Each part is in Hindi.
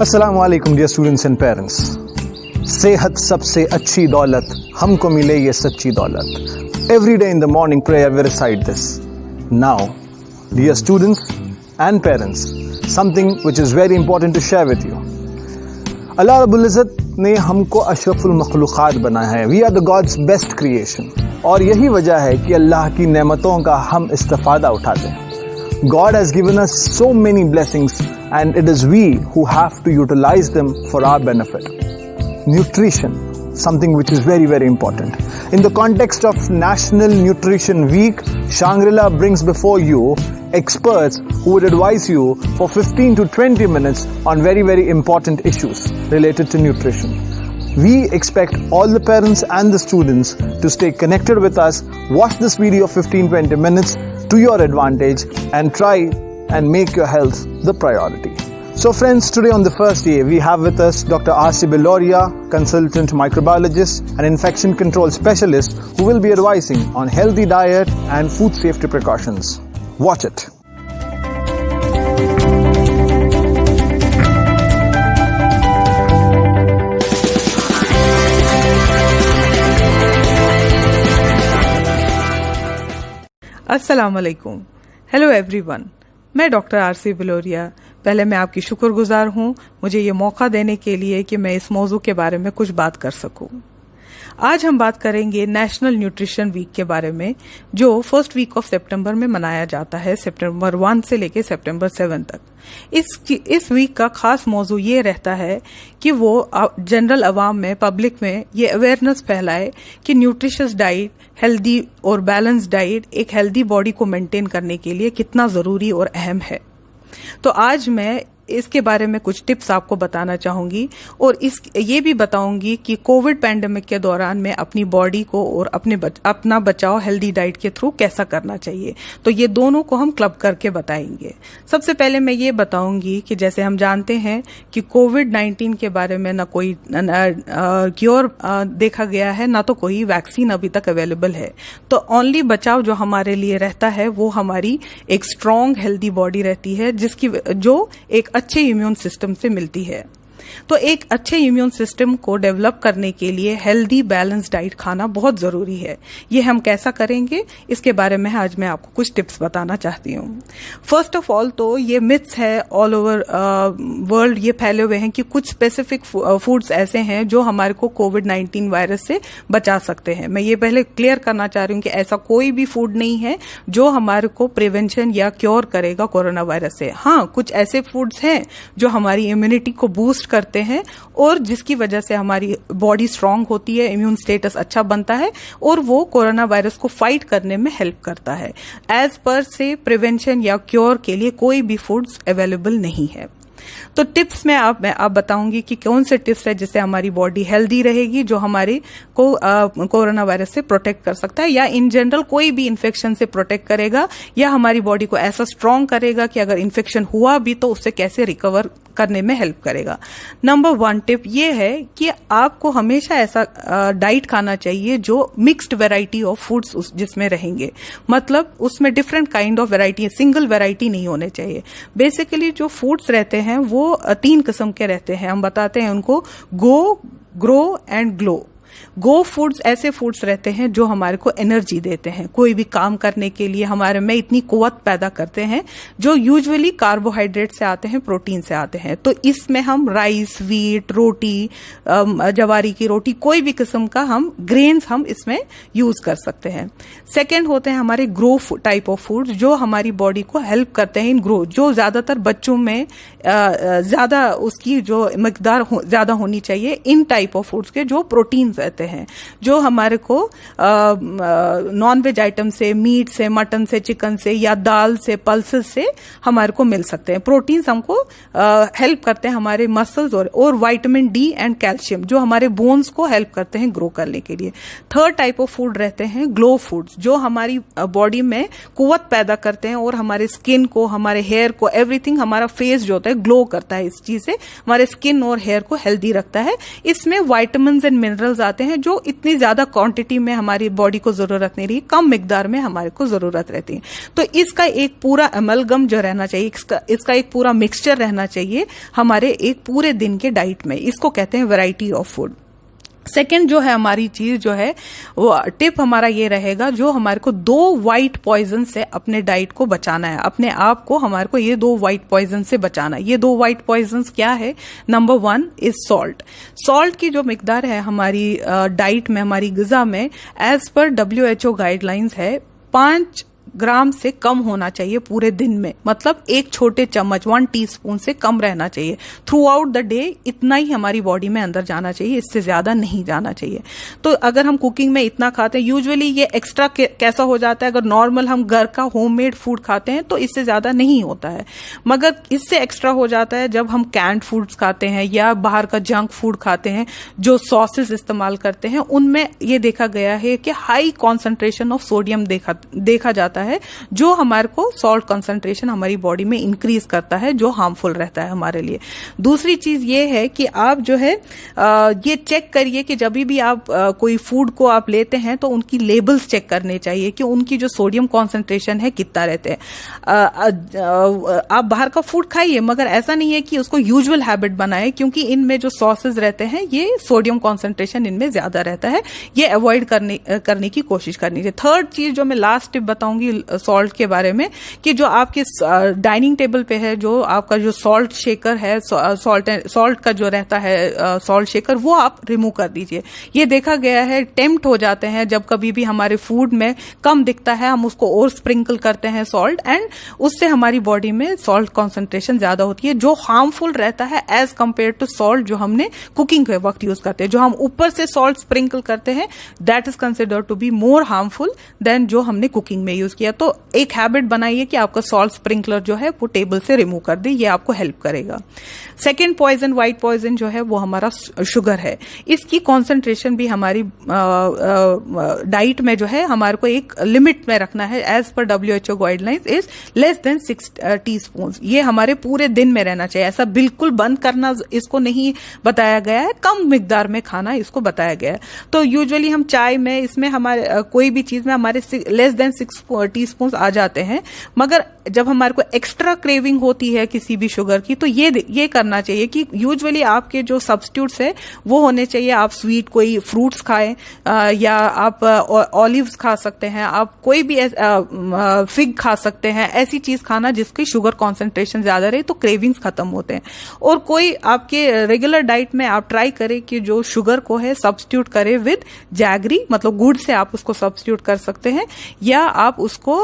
अस्सलामु अलैकुम डियर स्टूडेंट्स एंड पेरेंट्स। सेहत सबसे अच्छी दौलत, हमको मिले ये सच्ची दौलत। Every day in the morning prayer we recite this. Now dear students and parents, something which is very important to share with you. अल्लाह रब्बुल इज़्ज़त ने हमको अशरफुल मखलूक़ात बनाया है। We are the God's best creation, और यही वजह है कि अल्लाह की नेमतों का हम इस्तिफ़ादा उठाते हैं। God has given us so many blessings, and it is we who have to utilize them for our benefit. Nutrition, something which is very, very important. In the context of National Nutrition Week, Shangri-La brings before you experts who would advise you for 15 to 20 minutes on very, very important issues related to nutrition. We expect all the parents and the students to stay connected with us. Watch this video 15-20 minutes to your advantage and try and make your health the priority. So friends, today on the first day we have with us Dr. R.C. Beloria, consultant microbiologist and infection control specialist, who will be advising on healthy diet and food safety precautions. Watch it. अस्सलाम वालेकुम। हेलो एवरीवन, मैं डॉक्टर आरसी बिलोरिया। पहले मैं आपकी शुक्रगुजार हूँ मुझे ये मौका देने के लिए कि मैं इस मौजू के बारे में कुछ बात कर सकूँ। आज हम बात करेंगे नेशनल न्यूट्रिशन वीक के बारे में, जो फर्स्ट वीक ऑफ सितंबर में मनाया जाता है, सितंबर 1 से लेकर सितंबर 7 तक। इस वीक का खास मौजू ये रहता है कि वो जनरल अवाम में, पब्लिक में ये अवेयरनेस फैलाए कि न्यूट्रिशियस डाइट, हेल्दी और बैलेंस डाइट एक हेल्दी बॉडी को मेंटेन करने के लिए कितना जरूरी और अहम है। तो आज मैं इसके बारे में कुछ टिप्स आपको बताना चाहूंगी, और ये भी बताऊंगी कि कोविड पैंडेमिक के दौरान में अपनी बॉडी को और अपना बचाव हेल्दी डाइट के थ्रू कैसा करना चाहिए। तो ये दोनों को हम क्लब करके बताएंगे। सबसे पहले मैं ये बताऊंगी कि जैसे हम जानते हैं कि कोविड-19 के बारे में ना कोई क्योर देखा गया है, ना तो कोई वैक्सीन अभी तक अवेलेबल है। तो ओनली बचाव जो हमारे लिए रहता है वो हमारी एक स्ट्रांग हेल्दी बॉडी रहती है, जो एक अच्छे इम्यून सिस्टम से मिलती है। तो एक अच्छे इम्यून सिस्टम को डेवलप करने के लिए हेल्दी बैलेंस डाइट खाना बहुत जरूरी है। ये हम कैसा करेंगे, इसके बारे में आज मैं आपको कुछ टिप्स बताना चाहती हूँ। फर्स्ट ऑफ ऑल तो ये मिथ्स है ऑल ओवर वर्ल्ड, ये फैले हुए हैं कि कुछ स्पेसिफिक फूड्स ऐसे हैं जो हमारे को कोविड-19 वायरस से बचा सकते हैं। मैं ये पहले क्लियर करना चाह रही हूँ कि ऐसा कोई भी फूड नहीं है जो हमारे को प्रिवेंशन या क्योर करेगा कोरोना वायरस से। हाँ, कुछ ऐसे फूड्स हैं जो हमारी इम्यूनिटी को बूस्ट करते हैं और जिसकी वजह से हमारी बॉडी स्ट्रांग होती है, इम्यून स्टेटस अच्छा बनता है और वो कोरोना वायरस को फाइट करने में हेल्प करता है। एज पर से प्रिवेंशन या क्योर के लिए कोई भी फूड्स अवेलेबल नहीं है। तो टिप्स में आप बताऊंगी कि कौन से टिप्स है जिससे हमारी बॉडी हेल्दी रहेगी, जो हमारे को कोरोना वायरस से प्रोटेक्ट कर सकता है, या इन जनरल कोई भी इन्फेक्शन से प्रोटेक्ट करेगा, या हमारी बॉडी को ऐसा स्ट्रांग करेगा कि अगर इन्फेक्शन हुआ भी तो उससे कैसे रिकवर करने में हेल्प करेगा। नंबर 1 टिप ये है कि आपको हमेशा ऐसा डाइट खाना चाहिए जो मिक्स्ड वैरायटी ऑफ फूड्स जिसमें रहेंगे, मतलब उसमें different kind of variety, single variety नहीं होने चाहिए। बेसिकली जो फूड्स रहते हैं वो 3 किस्म के रहते हैं। हम बताते हैं उनको go, grow and glow. Go foods ऐसे फूड्स रहते हैं जो हमारे को एनर्जी देते हैं, कोई भी काम करने के लिए हमारे में इतनी कुव्वत पैदा करते हैं, जो यूजुअली कार्बोहाइड्रेट से आते हैं, प्रोटीन से आते हैं। तो इसमें हम राइस, व्हीट, रोटी, जवारी की रोटी, कोई भी किस्म का हम ग्रेन्स हम इसमें यूज कर सकते हैं। सेकेंड होते हैं हमारे ग्रो टाइप ऑफ फूड्स जो हमारी बॉडी को हेल्प करते हैं इन ग्रो, जो ज्यादातर बच्चों में ज्यादा उसकी जो मिकदार ज्यादा होनी चाहिए, इन टाइप ऑफ फूड्स के जो प्रोटीन रहते हैं, जो हमारे को नॉन वेज आइटम से, मीट से, मटन से, चिकन से या दाल से, पल्सेस से हमारे को मिल सकते हैं। प्रोटीन्स हमको हेल्प करते हैं हमारे मसल्स और विटामिन डी एंड कैल्शियम जो हमारे बोन्स को हेल्प करते हैं ग्रो करने के लिए। थर्ड टाइप ऑफ फूड रहते हैं ग्लो फूड्स, जो हमारी बॉडी में कुव्वत पैदा करते हैं और हमारे स्किन को, हमारे हेयर को, एवरीथिंग, हमारा फेस जो होता है ग्लो करता है। इस चीज से हमारे स्किन और हेयर को हेल्दी रखता है। इसमें विटामिन्स एंड मिनरल्स आते हैं जो इतनी ज्यादा क्वांटिटी में हमारी बॉडी को जरूरत नहीं रही, कम मिकदार में हमारे को जरूरत रहती है। तो इसका एक पूरा अमलगम जो रहना चाहिए, इसका एक पूरा मिक्सचर रहना चाहिए हमारे एक पूरे दिन के डाइट में। इसको कहते हैं वैरायटी ऑफ फूड। सेकेंड जो है हमारी चीज जो है वो टिप हमारा ये रहेगा, जो हमारे को 2 वाइट पॉइजन से अपने डाइट को बचाना है, अपने आप को हमारे को ये 2 वाइट पॉइजन से बचाना है। ये 2 वाइट पॉइजन क्या है? Number 1 is salt. सॉल्ट की जो मिकदार है हमारी डाइट में, हमारी गिजा में, एज पर WHO गाइडलाइंस है 5 ग्राम से कम होना चाहिए पूरे दिन में। मतलब एक छोटे चम्मच 1 टीस्पून से कम रहना चाहिए थ्रू आउट द डे। इतना ही हमारी बॉडी में अंदर जाना चाहिए, इससे ज्यादा नहीं जाना चाहिए। तो अगर हम कुकिंग में इतना खाते हैं, यूजुअली ये एक्स्ट्रा कैसा हो जाता है, अगर नॉर्मल हम घर का होममेड फूड खाते हैं तो इससे ज्यादा नहीं होता है, मगर इससे एक्स्ट्रा हो जाता है जब हम कैंड फूड्स खाते हैं या बाहर का जंक फूड खाते हैं, जो सॉसेस इस्तेमाल करते हैं, उनमें ये देखा गया है कि हाई कॉन्सेंट्रेशन ऑफ सोडियम देखा जाता है, जो हमारे को सॉल्ट कंसंट्रेशन हमारी बॉडी में इंक्रीज करता है, जो हार्मफुल रहता है हमारे लिए। दूसरी चीज ये है कि आप जो है ये चेक करिए कि जब भी आप कोई फूड को आप लेते हैं तो उनकी लेबल्स चेक करने चाहिए कि उनकी जो सोडियम कॉन्सेंट्रेशन है कितना रहते हैं। आप बाहर का फूड खाइए, मगर ऐसा नहीं है कि उसको यूजुअल हैबिट बनाए, क्योंकि इनमें जो सॉसेज रहते हैं ये सोडियम कॉन्सेंट्रेशन इनमें ज्यादा रहता है, ये अवॉइड करने की कोशिश करनी चाहिए। थर्ड चीज जो मैं लास्ट टिप बताऊंगी सॉल्ट के बारे में, कि जो आपके डाइनिंग टेबल पे है, जो आपका जो सॉल्ट शेकर है, सॉल्ट का जो रहता है सॉल्ट शेकर, वो आप रिमूव कर दीजिए। ये देखा गया है, टेम्प्ट हो जाते हैं जब कभी भी हमारे फूड में कम दिखता है, हम उसको और स्प्रिंकल करते हैं सॉल्ट, एंड उससे हमारी बॉडी में सॉल्ट कॉन्सेंट्रेशन ज्यादा होती है, जो हार्मफुल रहता है एज कंपेयर टू सॉल्ट जो हमने कुकिंग के वक्त यूज करते हैं। जो हम ऊपर से सॉल्ट स्प्रिंकल करते हैं, that is considered to be more harmful than जो हमने कुकिंग में यूज किया। तो एक हैबिट बनाइए कि आपका सॉल्ट स्प्रिंकलर जो है वो टेबल से रिमूव कर दे, ये आपको हेल्प करेगा। सेकेंड पॉइजन, व्हाइट पॉइजन जो है वो हमारा शुगर है। इसकी कॉन्सेंट्रेशन भी हमारी डाइट में जो है हमारे को एक लिमिट में रखना है, as per WHO guidelines is less than 6 teaspoon. ये हमारे पूरे दिन में रहना चाहिए। ऐसा बिल्कुल बंद करना इसको नहीं बताया गया है, कम मिकदार में खाना इसको बताया गया है। तो यूजुअली हम चाय में, इसमें हमारे कोई भी चीज में हमारे लेस देन 6 टीस्पून आ जाते हैं, मगर जब हमारे को एक्स्ट्रा क्रेविंग होती है किसी भी शुगर की, तो ये करना चाहिए कि यूजुअली आपके जो सब्स्टिट्यूट्स है वो होने चाहिए। आप स्वीट कोई फ्रूट्स खाएं, या आप ऑलिव्स खा सकते हैं, आप कोई भी फिग खा सकते हैं। ऐसी चीज खाना जिसकी शुगर कॉन्सेंट्रेशन ज्यादा रहे, तो क्रेविंग्स खत्म होते हैं। और कोई आपके रेगुलर डाइट में आप ट्राई करें कि जो शुगर को है सब्स्टिट्यूट करें विद जैगरी, मतलब गुड़ से आप उसको सब्स्टिट्यूट कर सकते हैं, या आप उसको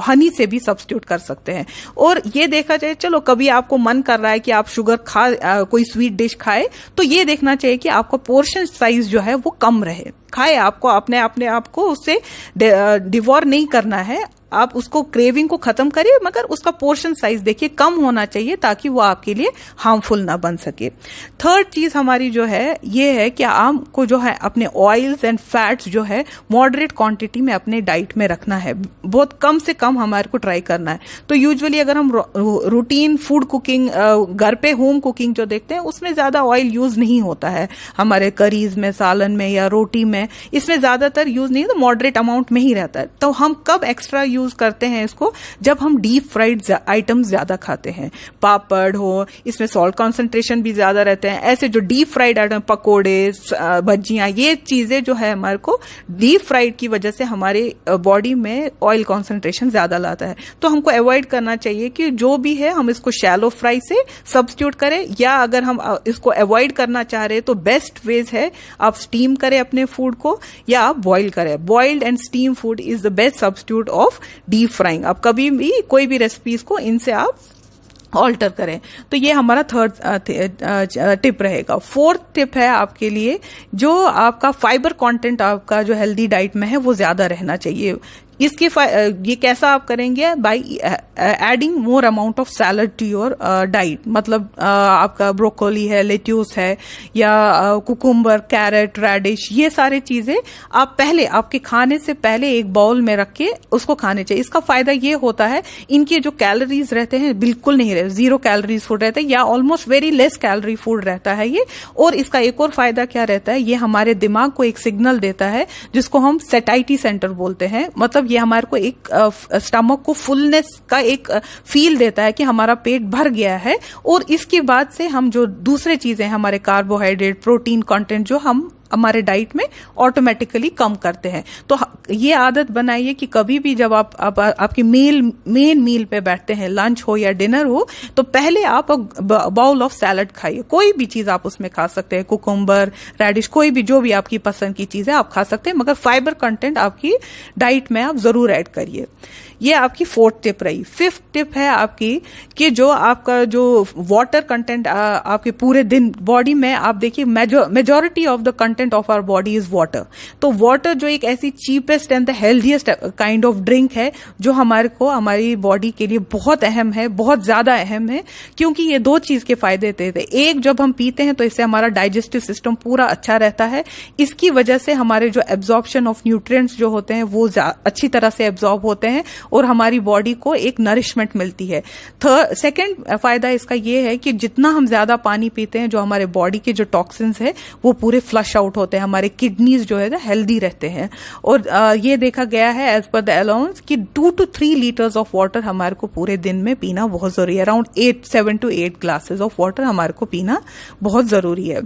हनी से भी सब्स्टिट्यूट कर सकते हैं। और ये देखा जाए, चलो कभी आपको मन कर रहा है कि आप शुगर कोई स्वीट डिश खाए, तो ये देखना चाहिए कि आपका पोर्शन साइज जो है वो कम रहे। खाए, आपको अपने आप को उससे डिवोर नहीं करना है, आप उसको क्रेविंग को खत्म करिए, मगर उसका पोर्शन साइज देखिए कम होना चाहिए, ताकि वो आपके लिए हार्मफुल ना बन सके। थर्ड चीज हमारी जो है ये है कि आपको जो है अपने ऑयल्स एंड फैट्स जो है मॉडरेट क्वांटिटी में अपने डाइट में रखना है, बहुत कम से कम हमारे को ट्राई करना है। तो यूजुअली अगर हम रूटीन फूड कुकिंग, घर पे होम कुकिंग जो देखते हैं, उसमें ज्यादा ऑयल यूज नहीं होता है, हमारे करीज में, सालन में या रोटी में, इसमें ज्यादातर यूज नहीं, तो मॉडरेट अमाउंट में ही रहता है। तो हम कब एक्स्ट्रा यूज करते हैं इसको? जब हम डीप फ्राइड आइटम्स ज्यादा खाते हैं, पापड़ हो, इसमें सॉल्ट कंसंट्रेशन भी ज्यादा रहते हैं। ऐसे जो डीप फ्राइड आइटम, पकोड़े, भजियां, ये चीजें जो है हमारे को डीप फ्राइड की वजह से हमारे बॉडी में ऑयल कंसंट्रेशन ज्यादा लाता है। तो हमको अवॉइड करना चाहिए कि जो भी है हम इसको शैलो फ्राई से सब्स्टिट्यूट करें, या अगर हम इसको अवॉइड करना चाह रहे हैं तो बेस्ट वेज है आप स्टीम करें अपने फूड को, या आप बॉइल करें। Boiled and steam food is the best substitute of deep frying. आप कभी भी कोई भी रेसिपीज को इनसे आप ऑल्टर करें। तो ये हमारा थर्ड टिप रहेगा। फोर्थ टिप है आपके लिए, जो आपका फाइबर कंटेंट आपका जो हेल्दी डाइट में है वो ज्यादा रहना चाहिए। इसके ये कैसा आप करेंगे? By adding more amount of salad to your diet. मतलब आपका ब्रोकोली है, लेट्यूस है, या कुकुम्बर, कैरेट, रेडिश, ये सारे चीजें आप पहले आपके खाने से पहले एक बाउल में रख के उसको खाने चाहिए। इसका फायदा ये होता है, इनके जो कैलोरीज रहते हैं बिल्कुल नहीं रहते, 0 कैलोरीज फूड रहते हैं या almost very less calorie food रहता है ये। और इसका एक और फायदा क्या रहता है, ये हमारे दिमाग को एक सिग्नल देता है जिसको हम सेटाइटी सेंटर बोलते हैं। मतलब ये हमारे को एक स्टमक को फुलनेस का एक फील देता है कि हमारा पेट भर गया है। और इसके बाद से हम जो दूसरे चीजें हमारे कार्बोहाइड्रेट, प्रोटीन कंटेंट जो हम हमारे डाइट में ऑटोमेटिकली कम करते हैं। तो ये आदत बनाइए कि कभी भी जब आपकी मेन मील पे बैठते हैं, लंच हो या डिनर हो, तो पहले आप बाउल ऑफ सैलड खाइए। कोई भी चीज आप उसमें खा सकते हैं, कुकुम्बर, रेडिश, कोई भी जो भी आपकी पसंद की चीज है आप खा सकते हैं, मगर फाइबर कंटेंट आपकी डाइट में आप जरूर ऐड करिए। ये आपकी 4th टिप रही। 5th टिप है आपकी कि जो आपका जो वाटर कंटेंट आपके पूरे दिन बॉडी में, आप देखिए majority of the content of our body is water. तो वाटर जो एक ऐसी cheapest and the healthiest kind of drink है जो हमारे को हमारी बॉडी के लिए बहुत अहम है, बहुत ज्यादा अहम है, क्योंकि ये 2 चीज के फायदे देते हैं। एक, जब हम पीते हैं तो इससे हमारा डाइजेस्टिव सिस्टम पूरा अच्छा रहता है। इसकी वजह से हमारे जो एब्जॉर्प्शन ऑफ न्यूट्रिएंट्स जो होते हैं वो अच्छी तरह से एब्जॉर्ब होते हैं और हमारी बॉडी को एक नरिशमेंट मिलती है। सेकंड फायदा इसका ये है कि जितना हम ज्यादा पानी पीते हैं, जो हमारे बॉडी के जो टॉक्सिन्स है वो पूरे फ्लश आउट होते हैं, हमारे किडनीज जो है ना हेल्दी रहते हैं। और ये देखा गया है एज पर द अलाउंस कि 2 to 3 लीटर्स ऑफ वाटर हमारे को पूरे दिन में पीना बहुत जरूरी है। Around 7 to 8 glasses of water हमारे को पीना बहुत जरूरी है।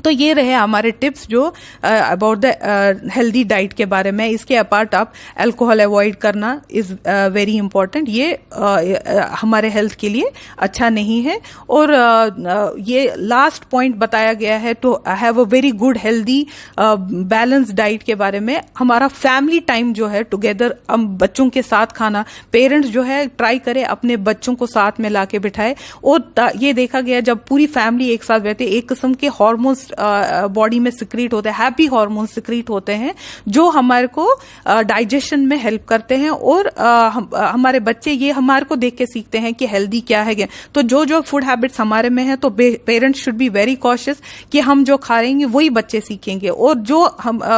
तो ये रहे हमारे टिप्स जो अबाउट द हेल्दी डाइट के बारे में। इसके अपार्ट आप अल्कोहल अवॉइड करना इज वेरी इंपॉर्टेंट। ये हमारे हेल्थ के लिए अच्छा नहीं है। और ये लास्ट पॉइंट बताया गया है to have a very good healthy balance diet के बारे में। हमारा फैमिली टाइम जो है टुगेदर, हम बच्चों के साथ खाना, पेरेंट्स जो है ट्राई करें अपने बच्चों को साथ में लाके बिठाए। और ये देखा गया जब पूरी फैमिली एक साथ रहती है, एक किस्म के हार्मोन्स बॉडी में सिक्रीट होते हैं, हैप्पी हार्मोन सिक्रीट होते हैं जो हमारे को डाइजेशन में हेल्प करते हैं। और हमारे बच्चे ये हमारे को देख के सीखते हैं कि हेल्दी क्या है। तो जो फूड हैबिट्स हमारे में है, तो parents should be very cautious कि हम जो खा रहे हैं वही बच्चे सीखेंगे। और जो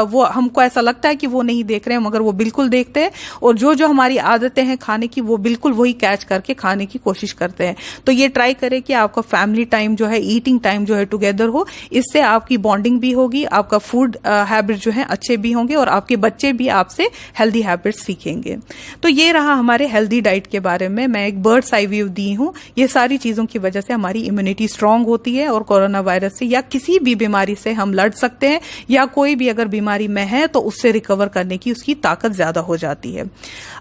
वो हमको ऐसा लगता है कि वो नहीं देख रहे हैं, मगर वो बिल्कुल देखते हैं। और जो हमारी आदतें हैं खाने की, वो बिल्कुल वही कैच करके खाने की कोशिश करते हैं। तो ये ट्राई करें कि आपका फैमिली टाइम जो है, ईटिंग टाइम जो है टुगेदर हो। इससे आपकी बॉन्डिंग भी होगी, आपका फूड हैबिट जो है अच्छे भी होंगे और आपके बच्चे भी आपसे हेल्दी हैबिट्स सीखेंगे। तो ये रहा हमारे हेल्दी डाइट के बारे में। मैं एक बर्ड्स आई व्यू दी हूं। ये सारी चीजों की वजह से हमारी इम्यूनिटी स्ट्रांग होती है और कोरोना वायरस से या किसी भी बीमारी से हम लड़ सकते हैं, या कोई भी अगर बीमारी में है तो उससे रिकवर करने की उसकी ताकत ज्यादा हो जाती है।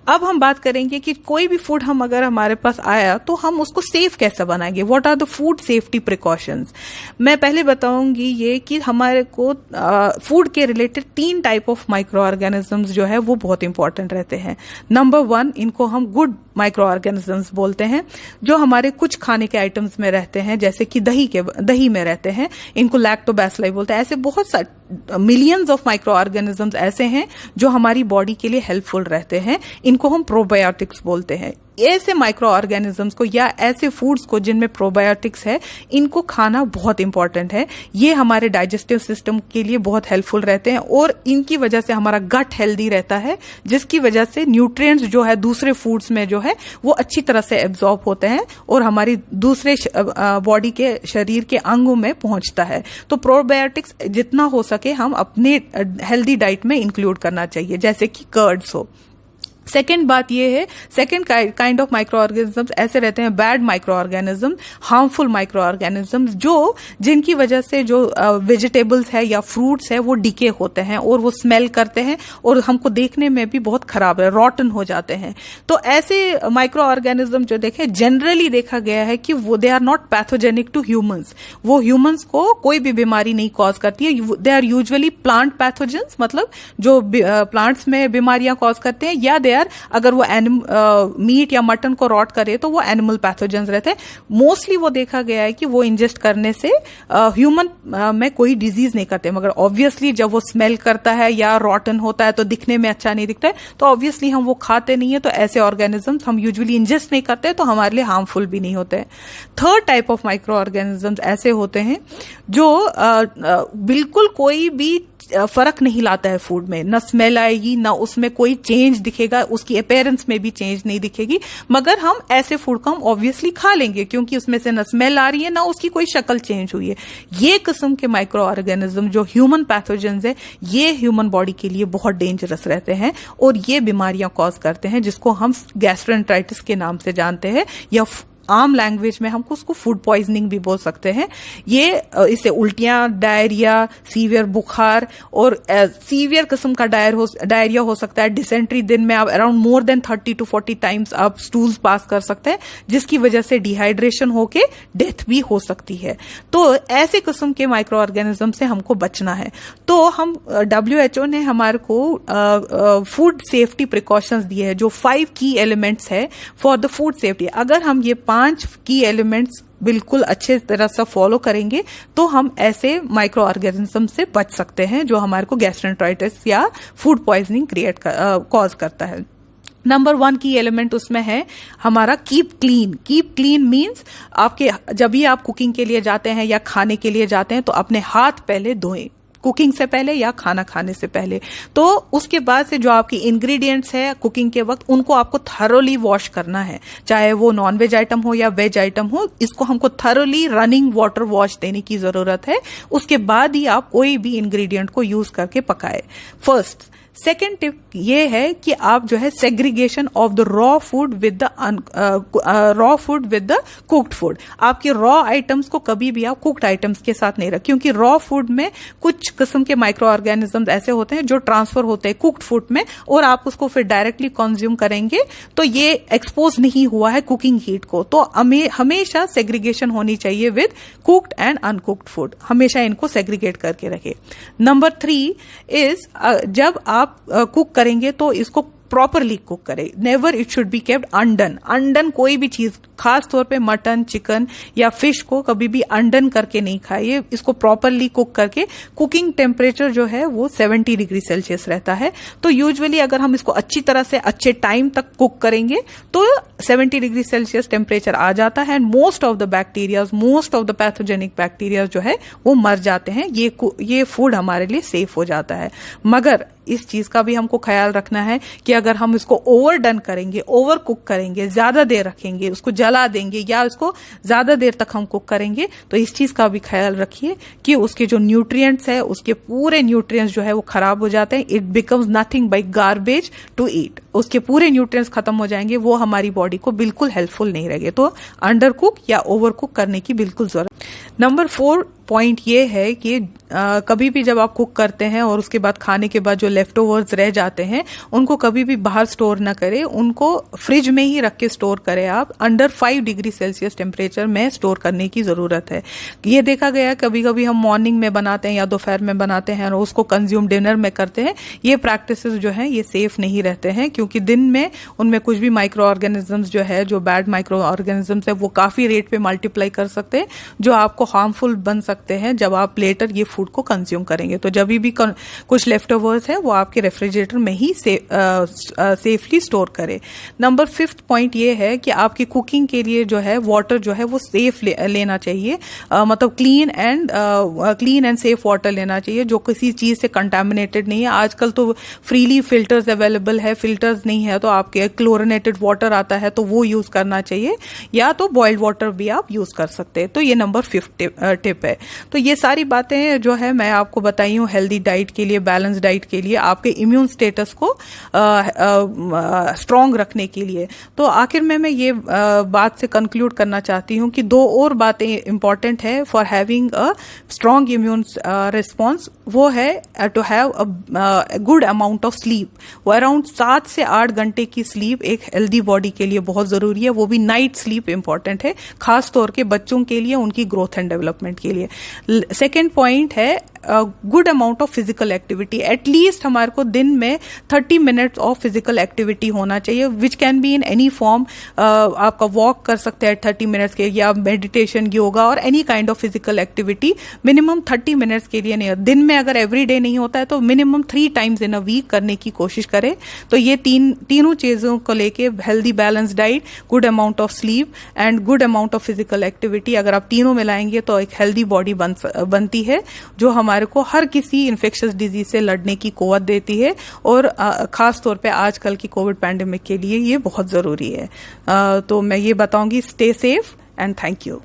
अब हम बात करेंगे कि कोई भी फूड हम अगर हमारे पास आया तो हम उसको सेफ कैसे बनाएंगे। What are the food safety precautions. मैं पहले बताऊंगी ये कि हमारे को फूड के related 3 type of microorganisms जो है वो बहुत इंपॉर्टेंट रहते हैं। नंबर 1, इनको हम गुड माइक्रो ऑर्गेनिजम्स बोलते हैं, जो हमारे कुछ खाने के आइटम्स में रहते हैं, जैसे कि दही में रहते हैं। इनको लैक्टोबैसिलाई बोलते हैं। ऐसे बहुत सारे मिलियंस ऑफ माइक्रो ऑर्गेनिजम्स ऐसे हैं जो हमारी बॉडी के लिए हेल्पफुल रहते हैं। इनको हम प्रोबायोटिक्स बोलते हैं। ऐसे माइक्रो ऑर्गेनिजम्स को या ऐसे फूड्स को जिनमें प्रोबायोटिक्स है, इनको खाना बहुत इंपॉर्टेंट है। ये हमारे डाइजेस्टिव सिस्टम के लिए बहुत हेल्पफुल रहते हैं और इनकी वजह से हमारा गट हेल्दी रहता है, जिसकी वजह से न्यूट्रिएंट्स जो है दूसरे फूड्स में जो है वो अच्छी तरह से एब्जॉर्ब होते हैं और हमारी दूसरे बॉडी के शरीर के अंगों में पहुंचता है। तो प्रोबायोटिक्स जितना हो सके हम अपने हेल्दी डाइट में इंक्लूड करना चाहिए, जैसे कि कर्ड्स हो। सेकेंड बात ये है, second kind of micro organisms ऐसे रहते हैं bad micro organism, harmful micro organisms, जिनकी वजह से जो वेजिटेबल्स है या फ्रूट्स है वो डिके होते हैं और वो स्मेल करते हैं और हमको देखने में भी बहुत खराब है, रॉटन हो जाते हैं। तो ऐसे माइक्रो ऑर्गेनिज्म जो देखे जनरली देखा गया है कि वो they are not pathogenic to humans. वो ह्यूमंस को कोई भी बीमारी नहीं कॉज करती है। They are usually plant pathogens, मतलब जो प्लांट्स में बीमारियां कॉज करते हैं, या दे देयर, अगर वो मीट या मटन को रॉट करे तो वो एनिमल पैथोजेंस रहते हैं। मोस्टली वो देखा गया है कि वो इंजेस्ट करने से ह्यूमन में कोई डिजीज नहीं करते, मगर ऑब्वियसली जब वो स्मेल करता है या रॉटन होता है तो दिखने में अच्छा नहीं दिखता है, तो ऑब्वियसली हम वो खाते नहीं है, तो ऐसे ऑर्गेनिजम्स हम यूजुअली इंजेस्ट नहीं करते, तो हमारे लिए हार्मफुल भी नहीं होते हैं। Third type of micro organisms ऐसे होते हैं जो बिल्कुल कोई भी फर्क नहीं लाता है फूड में, ना स्मेल आएगी, ना उसमें कोई चेंज दिखेगा, उसकी अपीयरेंस में भी चेंज नहीं दिखेगी, मगर हम ऐसे फूड को हम ऑब्वियसली खा लेंगे क्योंकि उसमें से ना स्मेल आ रही है ना उसकी कोई शक्ल चेंज हुई है। ये किस्म के माइक्रो ऑर्गेनिज्म जो ह्यूमन पैथोजेंस है, ये ह्यूमन बॉडी के लिए बहुत डेंजरस रहते हैं और ये बीमारियां कॉज करते हैं, जिसको हम गैस्ट्रोएंटेराइटिस के नाम से जानते हैं, या आम लैंग्वेज में हमको उसको फूड पॉइजनिंग भी बोल सकते हैं। ये इससे उल्टियां, डायरिया, सीवियर बुखार और सीवियर किस्म का डायरिया हो सकता है। डिसेंट्री दिन में आप around more than 30 to 40 times आप स्टूल्स पास कर सकते हैं, जिसकी वजह से डिहाइड्रेशन होके डेथ भी हो सकती है। तो ऐसे किस्म के माइक्रो ऑर्गेनिज्म से हमको बचना है। तो हम WHO ने हमारे को फूड सेफ्टी प्रिकॉशंस दिए हैं, जो 5 की एलिमेंट्स है फॉर द फूड सेफ्टी। अगर हम ये 5 की एलिमेंट्स बिल्कुल अच्छे तरह से फॉलो करेंगे तो हम ऐसे माइक्रो ऑर्गेनिज्म से बच सकते हैं जो हमारे को गैस्ट्रोएंटेराइटिस या फूड पॉइजनिंग कॉज करता है। नंबर 1 की एलिमेंट उसमें है हमारा keep clean. Keep clean means आपके जब भी आप कुकिंग के लिए जाते हैं या खाने के लिए जाते हैं तो अपने हाथ पहले धोएं, कुकिंग से पहले या खाना खाने से पहले। तो उसके बाद से जो आपकी इंग्रेडिएंट्स है कुकिंग के वक्त, उनको आपको थरोली वॉश करना है, चाहे वो नॉन वेज आइटम हो या वेज आइटम हो। इसको हमको थरोली रनिंग वाटर वॉश देने की जरूरत है। उसके बाद ही आप कोई भी इंग्रेडिएंट को यूज करके पकाए, फर्स्ट। सेकेंड टिप ये है कि आप जो है segregation of the raw food with the cooked food. आपके रॉ आइटम्स को कभी भी आप कुक्ड आइटम्स के साथ नहीं रखें, क्योंकि रॉ फूड में कुछ किस्म के माइक्रो ऑर्गेनिजम्स ऐसे होते हैं जो ट्रांसफर होते हैं कुक्ड फूड में, और आप उसको फिर डायरेक्टली कंज्यूम करेंगे तो ये एक्सपोज नहीं हुआ है कुकिंग हीट को। तो हमेशा सेग्रीगेशन होनी चाहिए with cooked and uncooked food, हमेशा इनको सेग्रीगेट करके रखें। नंबर 3 इज जब आप कुक करेंगे तो इसको प्रॉपरली कुक करें। Never it should be kept undone. Undone कोई भी चीज, खास तौर पे मटन, चिकन या फिश को कभी भी अनडन करके नहीं खाइए। इसको प्रॉपरली कुक करके, कुकिंग टेम्परेचर जो है वो 70 डिग्री सेल्सियस रहता है। तो यूजुअली अगर हम इसको अच्छी तरह से अच्छे टाइम तक कुक करेंगे तो 70 डिग्री सेल्सियस टेम्परेचर आ जाता है, and most of the bacterias, most of the pathogenic bacteria जो है वो मर जाते हैं। ये फूड हमारे लिए सेफ हो जाता है। मगर इस चीज का भी हमको ख्याल रखना है कि अगर हम इसको ओवर डन करेंगे, ओवर कुक करेंगे, ज्यादा देर रखेंगे, उसको जला देंगे या उसको ज्यादा देर तक हम कुक करेंगे, तो इस चीज का भी ख्याल रखिए कि उसके जो न्यूट्रिएंट्स है, उसके पूरे न्यूट्रिएंट्स जो है वो खराब हो जाते हैं। It becomes nothing by garbage to eat. उसके पूरे न्यूट्रिएंट्स खत्म हो जाएंगे, वो हमारी बॉडी को बिल्कुल हेल्पफुल नहीं रहेंगे। तो अंडर कुक या ओवर कुक करने की बिल्कुल जरूरत। नंबर 4 पॉइंट ये है कि कभी भी जब आप कुक करते हैं और उसके बाद खाने के बाद जो लेफ्ट ओवर्स रह जाते हैं उनको कभी भी बाहर स्टोर ना करें, उनको फ्रिज में ही रख के स्टोर करें। आप अंडर 5 डिग्री सेल्सियस टेम्परेचर में स्टोर करने की जरूरत है। ये देखा गया कभी कभी हम मॉर्निंग में बनाते हैं या दोपहर में बनाते हैं और उसको कंज्यूम डिनर में करते हैं। ये प्रैक्टिसेस जो है ये सेफ नहीं रहते हैं, क्योंकि दिन में उनमें कुछ भी माइक्रो ऑर्गेनिजम्स जो है, जो बैड माइक्रो ऑर्गेनिजम्स है, वो काफी रेट पे मल्टीप्लाई कर सकते हैं, जो आपको हार्मफुल बन सकते हैं जब आप लेटर ये फूड को कंज्यूम करेंगे। तो जब भी कुछ लेफ्ट ओवर्स है वो आपके रेफ्रिजरेटर में ही सेफली स्टोर करें। नंबर 5 पॉइंट ये है कि आपकी कुकिंग के लिए जो है वाटर जो है वो सेफ लेना चाहिए, मतलब क्लीन एंड सेफ वाटर लेना चाहिए जो किसी चीज से कंटामिनेटेड नहीं है। आजकल तो फ्रीली फिल्टर्स अवेलेबल है, फिल्टर्स नहीं है तो आपके क्लोरिनेटेड वाटर आता है तो वो यूज करना चाहिए, या तो बॉइल्ड वाटर भी आप यूज कर सकते हैं। तो ये नंबर 5 टिप है। तो ये सारी बातें जो है मैं आपको बताई हूँ हेल्दी डाइट के लिए, बैलेंस डाइट के लिए, आपके इम्यून स्टेटस को स्ट्रांग रखने के लिए। तो आखिर में मैं ये बात से कंक्लूड करना चाहती हूँ कि 2 और बातें इंपॉर्टेंट है for having a strong immune response. वो है to have a good amount of sleep. वो अराउंड 7 से 8 घंटे की स्लीप एक हेल्दी बॉडी के लिए बहुत जरूरी है। वो भी नाइट स्लीप इंपॉर्टेंट है, खास तौर के बच्चों के लिए, उनकी ग्रोथ एंड डेवलपमेंट के लिए। सेकेंड पॉइंट है good amount of physical activity, at least हमारे को दिन में 30 मिनट्स ऑफ फिजिकल एक्टिविटी होना चाहिए, which can be in any form. आपका वॉक कर सकते हैं 30 मिनट्स के, या मेडिटेशन, योगा और any kind of physical activity minimum 30 minutes के लिए नहीं। दिन में अगर एवरी डे नहीं होता है तो minimum 3 times in a week करने की कोशिश करें। तो ये तीनों चीजों को लेके healthy balance diet, good amount of sleep and good amount of physical activity, अगर आप तीनों मिलाएंगे तो एक हेल्दी बॉडी बनती है, जो हमारे को हर किसी इन्फेक्शियस डिजीज से लड़ने की कुव्वत देती है। और खास तौर पे आजकल की कोविड पैंडेमिक के लिए ये बहुत जरूरी है। तो मैं ये बताऊंगी, stay safe and thank you.